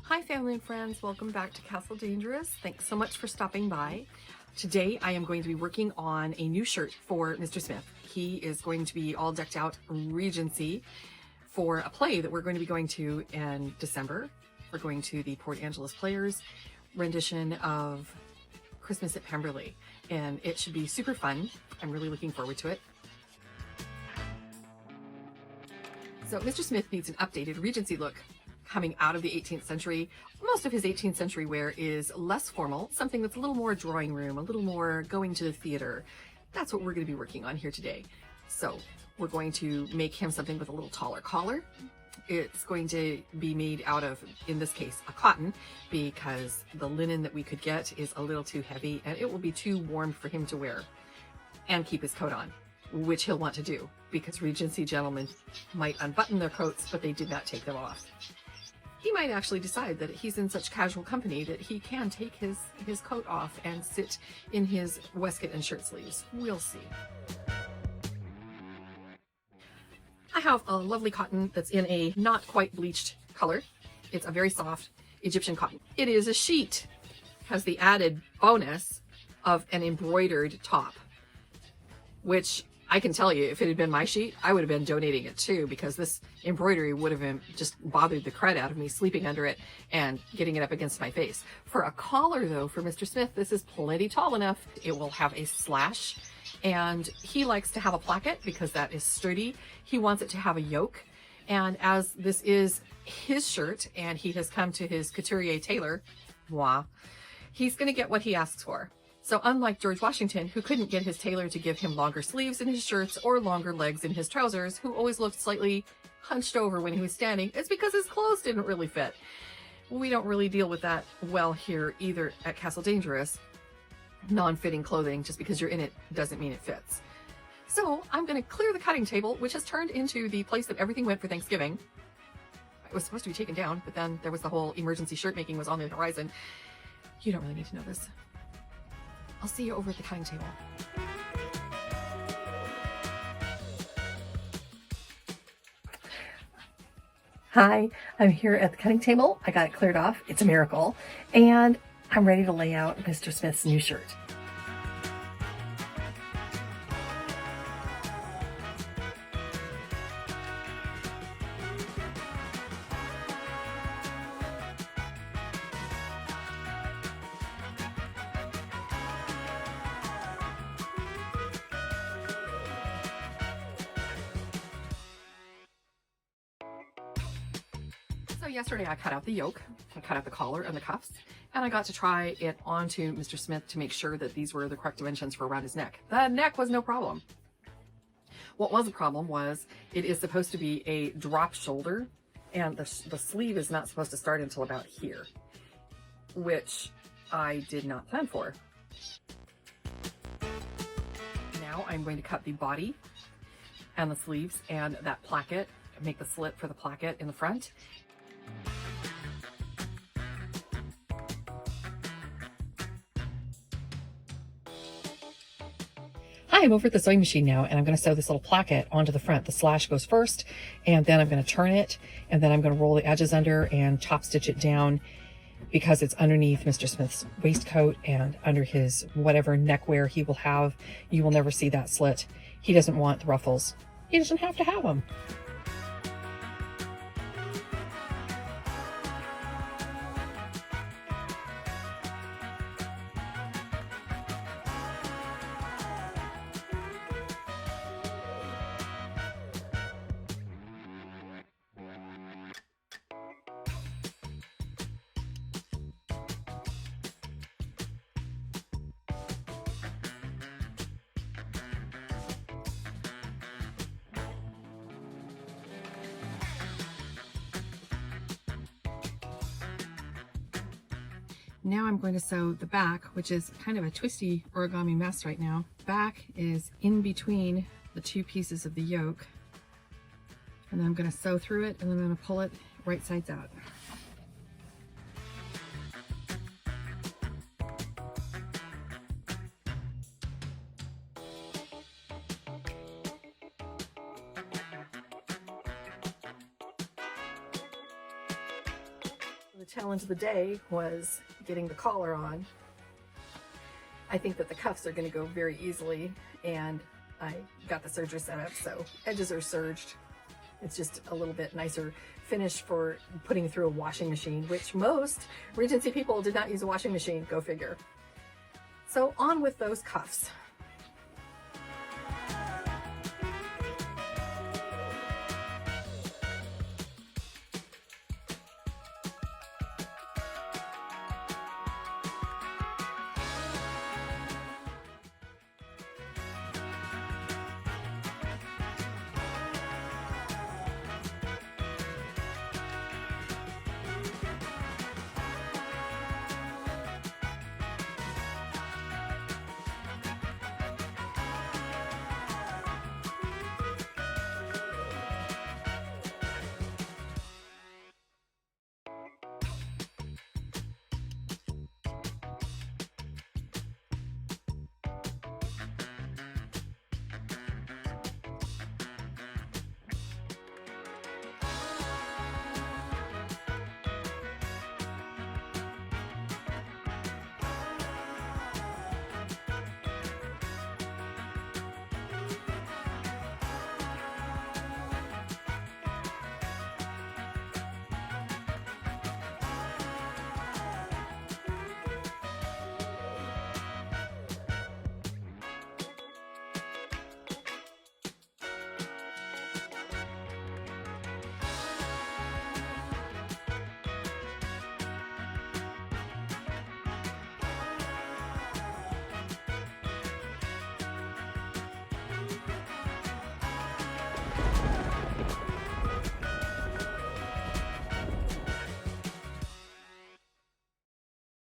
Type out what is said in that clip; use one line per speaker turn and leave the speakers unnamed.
Hi family and friends, welcome back to Castle Dangerous. Thanks so much for stopping by. Today I am going to be working on a new shirt for Mr. Smith. He is going to be all decked out Regency for a play that we're going to be going to in December. We're going to the Port Angeles Players rendition of Christmas at Pemberley, and it should be super fun. I'm really looking forward to it. So Mr. Smith needs an updated Regency look coming out of the 18th century. Most of his 18th century wear is less formal, something that's a little more drawing room, a little more going to the theater. That's what we're going to be working on here today. So we're going to make him something with a little taller collar. It's going to be made out of, in this case, a cotton, because the linen that we could get is a little too heavy and it will be too warm for him to wear and keep his coat on, which he'll want to do because Regency gentlemen might unbutton their coats, but they did not take them off. He might actually decide that he's in such casual company that he can take his coat off and sit in his waistcoat and shirt sleeves. We'll see. I have a lovely cotton that's in a not quite bleached color. It's a very soft Egyptian cotton. It is a sheet, has the added bonus of an embroidered top, which I can tell you, if it had been my sheet, I would have been donating it too, because this embroidery would have been just bothered the crud out of me sleeping under it and getting it up against my face. For a collar though, for Mr. Smith, this is plenty tall enough. It will have a slash, and he likes to have a placket because that is sturdy. He wants it to have a yoke, and as this is his shirt and he has come to his couturier tailor, he's going to get what he asks for. So unlike George Washington, who couldn't get his tailor to give him longer sleeves in his shirts or longer legs in his trousers, who always looked slightly hunched over when he was standing, it's because his clothes didn't really fit. We don't really deal with that well here either at Castle Dangerous. Non-fitting clothing, just because you're in it doesn't mean it fits. So I'm going to clear the cutting table, which has turned into the place that everything went for Thanksgiving. It was supposed to be taken down, but then there was the whole emergency shirt making was on the horizon. You don't really need to know this. I'll see you over at the cutting table. Hi, I'm here at the cutting table. I got it cleared off. It's a miracle. And I'm ready to lay out Mr. Smith's new shirt. So yesterday I cut out the yoke, I cut out the collar and the cuffs, and I got to try it onto Mr. Smith to make sure that these were the correct dimensions for around his neck. The neck was no problem. What was a problem was it is supposed to be a drop shoulder, and the sleeve is not supposed to start until about here, which I did not plan for. Now I'm going to cut the body and the sleeves and that placket, make the slit for the placket in the front. Hi, I'm over at the sewing machine now, and I'm going to sew this little placket onto the front. The slash goes first, and then I'm going to turn it, and then I'm going to roll the edges under and top stitch it down because it's underneath Mr. Smith's waistcoat and under his whatever neckwear he will have. You will never see that slit. He doesn't want the ruffles. He doesn't have to have them. Now I'm going to sew the back, which is kind of a twisty origami mess right now. Back is in between the two pieces of the yoke. And then I'm going to sew through it, and then I'm going to pull it right sides out. challenge of the day was getting the collar on. I think that the cuffs are going to go very easily, and I got the serger set up, so edges are serged. It's just a little bit nicer finish for putting through a washing machine, which most Regency people did not use a washing machine, go figure. So on with those cuffs.